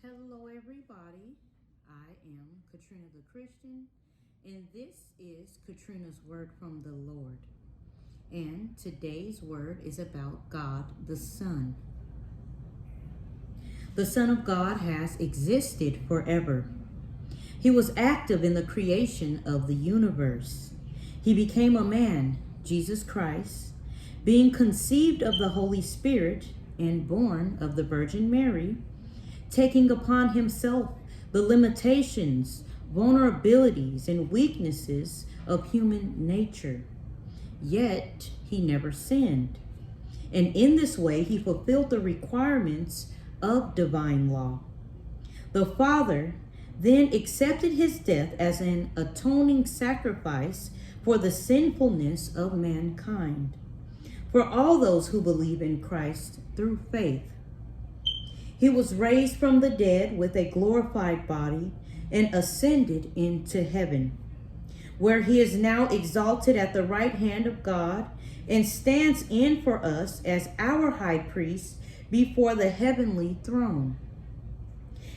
Hello, everybody. I am Katrina the Christian, and this is Katrina's Word from the Lord. And today's word is about God the Son. The Son of God has existed forever. He was active in the creation of the universe. He became a man, Jesus Christ, being conceived of the Holy Spirit and born of the Virgin Mary, taking upon himself the limitations, vulnerabilities, and weaknesses of human nature. Yet he never sinned. And in this way, he fulfilled the requirements of divine law. The Father then accepted his death as an atoning sacrifice for the sinfulness of mankind, for all those who believe in Christ through faith. He was raised from the dead with a glorified body and ascended into heaven, where he is now exalted at the right hand of God and stands in for us as our high priest before the heavenly throne.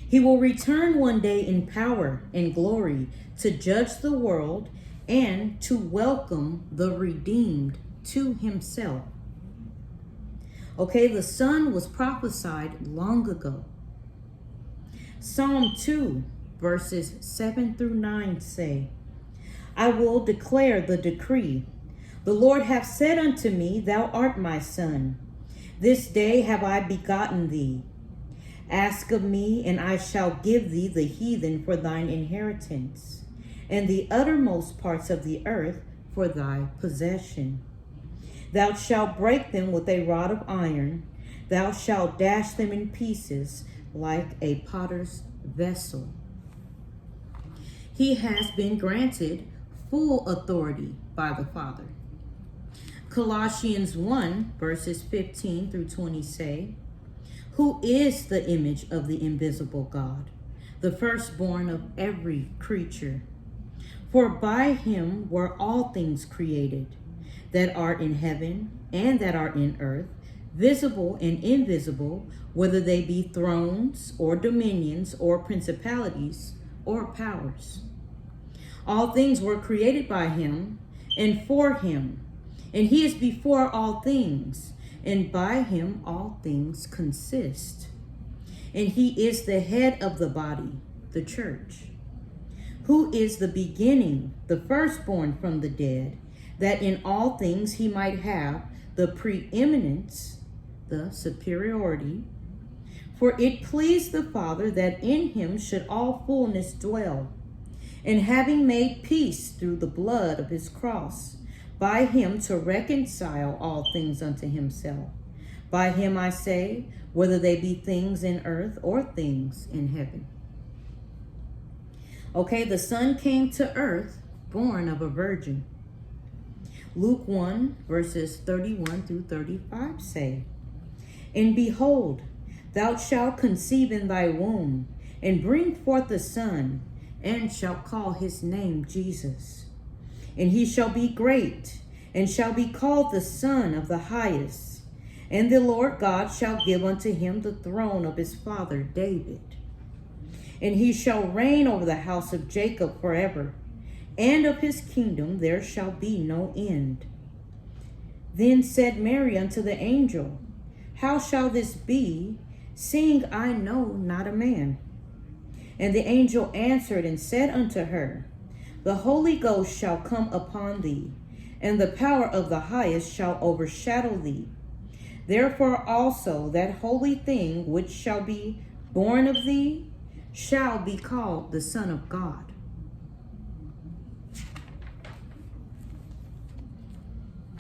He will return one day in power and glory to judge the world and to welcome the redeemed to himself. Okay, the Son was prophesied long ago. Psalm 2, verses 7 through 9 say, I will declare the decree. The Lord hath said unto me, Thou art my Son. This day have I begotten thee. Ask of me, and I shall give thee the heathen for thine inheritance, and the uttermost parts of the earth for thy possession. Thou shalt break them with a rod of iron. Thou shalt dash them in pieces like a potter's vessel. He has been granted full authority by the Father. Colossians 1, verses 15 through 20 say, Who is the image of the invisible God, the firstborn of every creature? For by him were all things created, that are in heaven and that are in earth, visible and invisible, whether they be thrones or dominions or principalities or powers. All things were created by him and for him, and he is before all things, and by him all things consist. And he is the head of the body, the church, who is the beginning, the firstborn from the dead, that in all things he might have the preeminence, the superiority. For it pleased the Father that in him should all fullness dwell, and having made peace through the blood of his cross, by him to reconcile all things unto himself. By him I say, whether they be things in earth or things in heaven. Okay, the Son came to earth, born of a virgin. Luke 1, verses 31 through 35 say, And behold, thou shalt conceive in thy womb, and bring forth a son, and shalt call his name Jesus. And he shall be great, and shall be called the Son of the Highest. And the Lord God shall give unto him the throne of his father David. And he shall reign over the house of Jacob forever, and of his kingdom there shall be no end. Then said Mary unto the angel, How shall this be, seeing I know not a man? And the angel answered and said unto her, The Holy Ghost shall come upon thee, and the power of the Highest shall overshadow thee. Therefore also that holy thing which shall be born of thee shall be called the Son of God.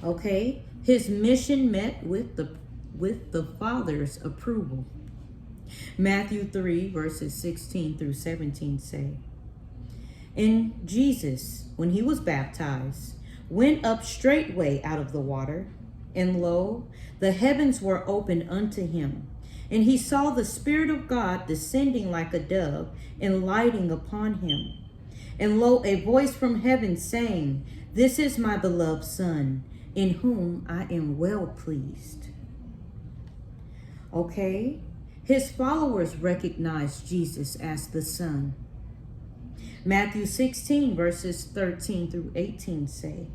Okay, his mission met with the Father's approval. Matthew 3, verses 16 through 17 say, And Jesus, when he was baptized, went up straightway out of the water, and lo, the heavens were opened unto him, and he saw the Spirit of God descending like a dove and lighting upon him. And lo, a voice from heaven saying, This is my beloved Son, in whom I am well pleased. Okay, His followers recognized Jesus as the Son. Matthew 16, verses 13 through 18 say,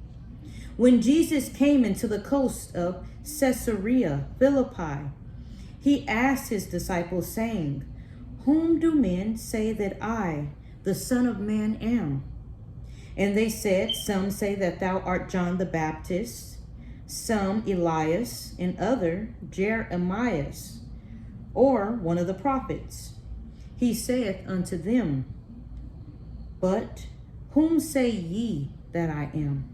when Jesus came into the coast of Caesarea Philippi, he asked his disciples, saying, whom do men say that I, the Son of Man, am? And they said, some say that thou art John the Baptist, some Elias, and other Jeremias, or one of the prophets. He saith unto them, but whom say ye that I am?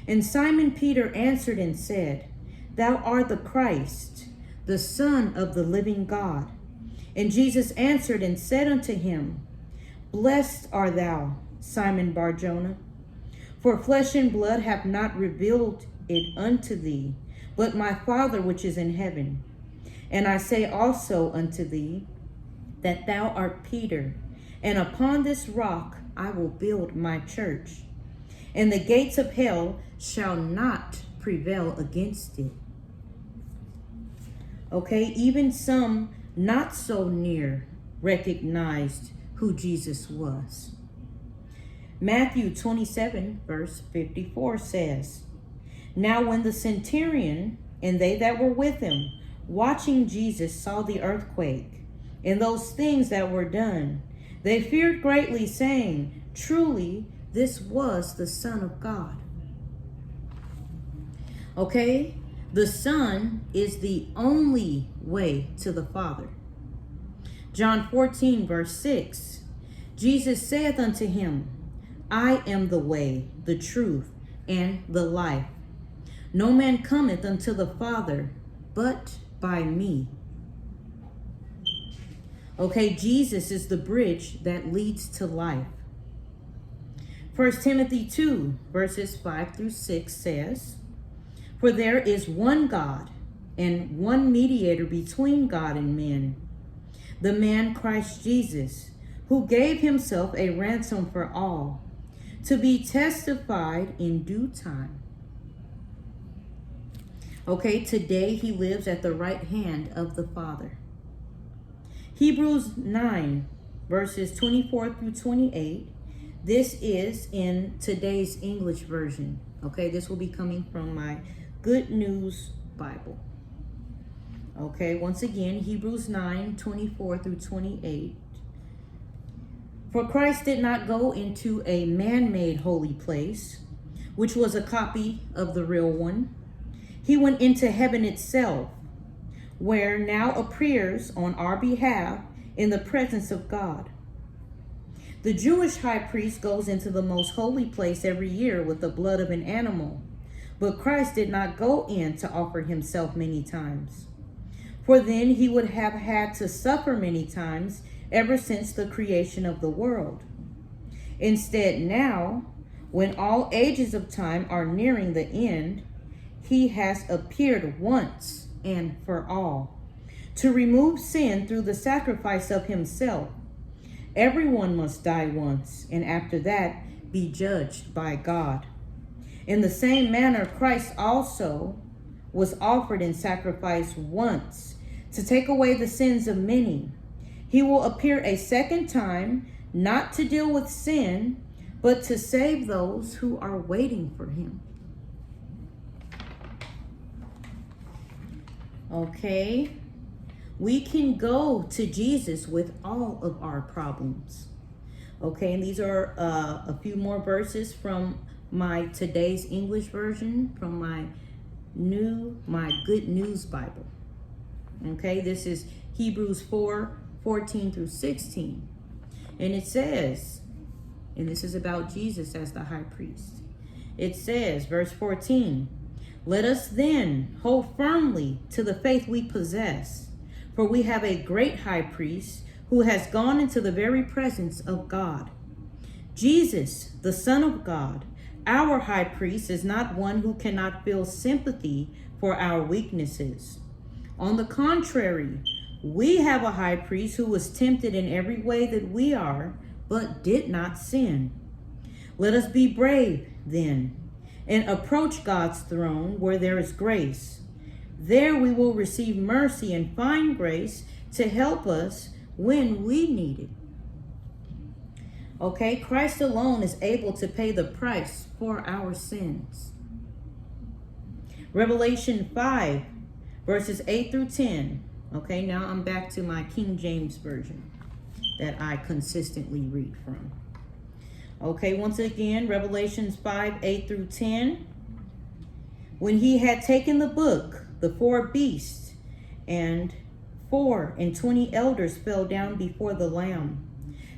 And Simon Peter answered and said, thou art the Christ, the Son of the living God. And Jesus answered and said unto him, blessed art thou, Simon Bar-Jonah, for flesh and blood hath not revealed it unto thee, but my Father which is in heaven. And I say also unto thee, that thou art Peter, and upon this rock I will build my church, and the gates of hell shall not prevail against it. Okay, even some not so near recognized who Jesus was. Matthew 27, verse 54 says, now when the centurion and they that were with him, watching Jesus, saw the earthquake and those things that were done, they feared greatly, saying, truly, this was the Son of God. Okay, the Son is the only way to the Father. John 14, verse 6, Jesus saith unto him, I am the way, the truth, and the life. No man cometh unto the Father but by me. Okay, Jesus is the bridge that leads to life. 1 Timothy 2, verses 5 through 6 says, for there is one God and one mediator between God and men, the man Christ Jesus, who gave himself a ransom for all, to be testified in due time. Okay, today he lives at the right hand of the Father. Hebrews 9, verses 24 through 28. This is in today's English version. Okay, this will be coming from my Good News Bible. Okay, once again, Hebrews 9, 24 through 28. For Christ did not go into a man-made holy place, which was a copy of the real one. He went into heaven itself, where now appears on our behalf in the presence of God. The Jewish high priest goes into the most holy place every year with the blood of an animal, but Christ did not go in to offer himself many times, for then he would have had to suffer many times ever since the creation of the world. Instead, now, when all ages of time are nearing the end, he has appeared once and for all to remove sin through the sacrifice of himself. Everyone must die once, and after that be judged by God. In the same manner, Christ also was offered in sacrifice once to take away the sins of many. He will appear a second time, not to deal with sin, but to save those who are waiting for him. Okay, we can go to Jesus with all of our problems. Okay, and these are a few more verses from my today's English version, from my Good News Bible. Okay, this is Hebrews 4, 14 through 16. And it says, and this is about Jesus as the high priest. It says, verse 14, let us then hold firmly to the faith we possess, for we have a great high priest who has gone into the very presence of God. Jesus, the Son of God, our high priest, is not one who cannot feel sympathy for our weaknesses. On the contrary, we have a high priest who was tempted in every way that we are, but did not sin. Let us be brave, then, and approach God's throne where there is grace. There we will receive mercy and find grace to help us when we need it. Okay, Christ alone is able to pay the price for our sins. Revelation 5, verses 8 through 10. Okay, now I'm back to my King James Version that I consistently read from. Okay, once again, Revelations 5, 8 through 10. When he had taken the book, the 4 beasts and 24 elders fell down before the Lamb,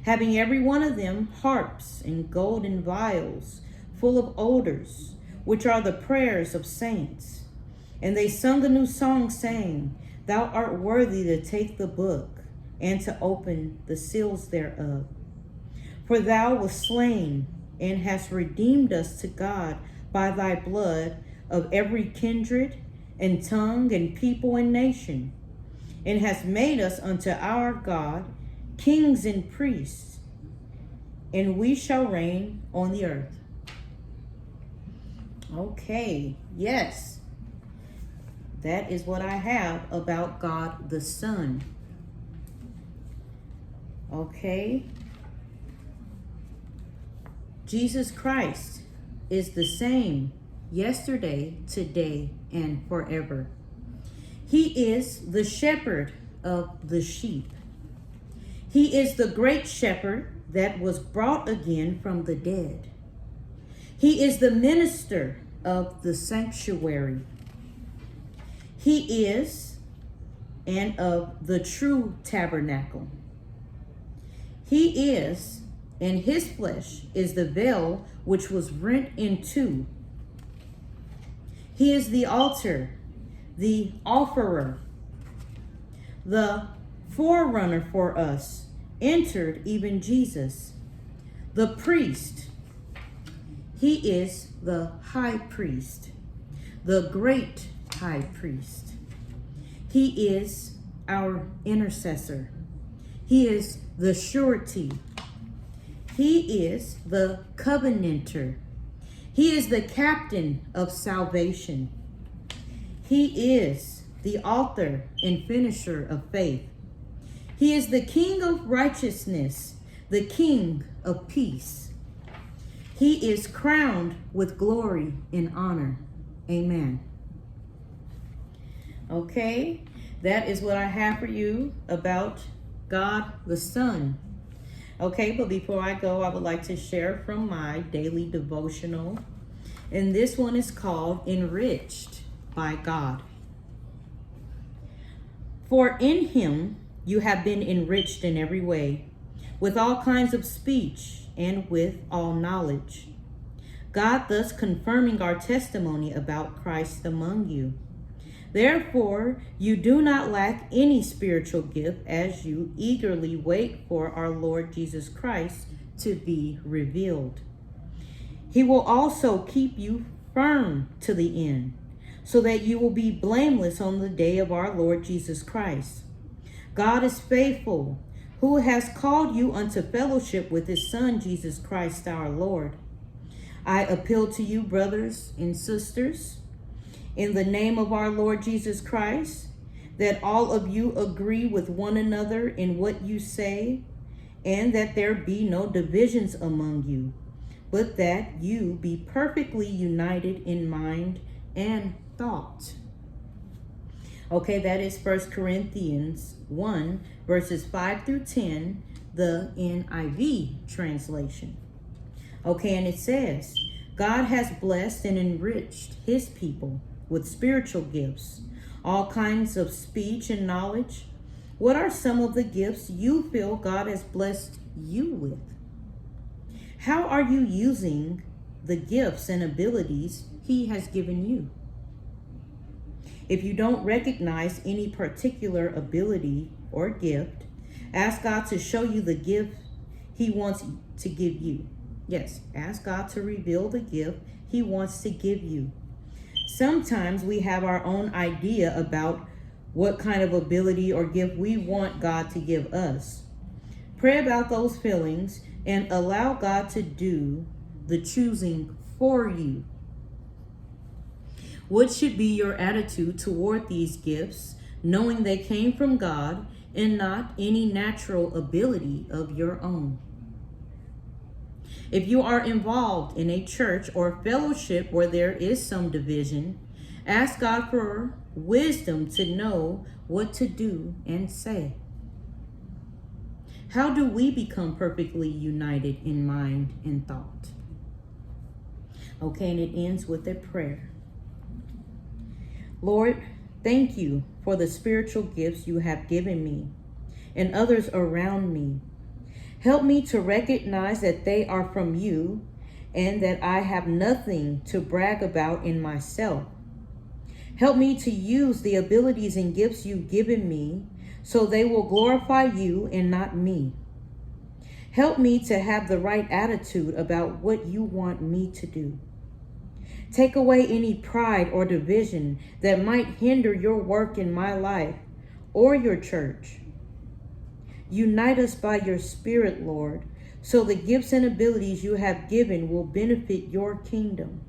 having every one of them harps and golden vials full of odors, which are the prayers of saints. And they sung a new song, saying, Thou art worthy to take the book and to open the seals thereof. For thou wast slain and hast redeemed us to God by thy blood of every kindred and tongue and people and nation, and hast made us unto our God kings and priests, and we shall reign on the earth. Okay, yes, that is what I have about God the Son. Okay, Jesus Christ is the same yesterday, today, and forever. He is the shepherd of the sheep. He is the great shepherd that was brought again from the dead. He is the minister of the sanctuary. He is and of the true tabernacle. He is, and his flesh is the veil which was rent in two. He is the altar, the offerer, the forerunner for us, entered even Jesus, the priest. He is the high priest, the great high priest. He is our intercessor. He is the surety. He is the covenanter. He is the captain of salvation. He is the author and finisher of faith. He is the King of righteousness, the King of peace. He is crowned with glory and honor. Amen. Okay, that is what I have for you about God the Son. Okay, but before I go, I would like to share from my daily devotional. And this one is called Enriched by God. For in him you have been enriched in every way, with all kinds of speech and with all knowledge, God thus confirming our testimony about Christ among you. Therefore, you do not lack any spiritual gift as you eagerly wait for our Lord Jesus Christ to be revealed. He will also keep you firm to the end, so that you will be blameless on the day of our Lord Jesus Christ. God is faithful, who has called you unto fellowship with his Son, Jesus Christ our Lord. I appeal to you, brothers and sisters, in the name of our Lord Jesus Christ, that all of you agree with one another in what you say, and that there be no divisions among you, but that you be perfectly united in mind and thought. Okay, that is 1 Corinthians 1, verses 5 through 10, the NIV translation. Okay, and it says, God has blessed and enriched his people with spiritual gifts, all kinds of speech and knowledge. What are some of the gifts you feel God has blessed you with? How are you using the gifts and abilities he has given you? If you don't recognize any particular ability or gift, ask God to show you the gift he wants to give you. Yes, ask God to reveal the gift he wants to give you. Sometimes we have our own idea about what kind of ability or gift we want God to give us. Pray about those feelings and allow God to do the choosing for you. What should be your attitude toward these gifts, knowing they came from God and not any natural ability of your own. If you are involved in a church or fellowship where there is some division, ask God for wisdom to know what to do and say. How do we become perfectly united in mind and thought? Okay, and it ends with a prayer. Lord, thank you for the spiritual gifts you have given me and others around me. Help me to recognize that they are from you and that I have nothing to brag about in myself. Help me to use the abilities and gifts you've given me so they will glorify you and not me. Help me to have the right attitude about what you want me to do. Take away any pride or division that might hinder your work in my life or your church. Unite us by your Spirit, Lord, so the gifts and abilities you have given will benefit your kingdom.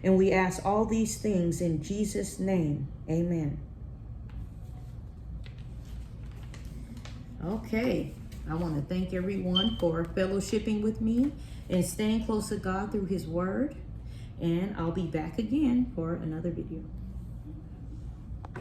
And we ask all these things in Jesus' name. Amen. Okay, I want to thank everyone for fellowshipping with me and staying close to God through his word. And I'll be back again for another video.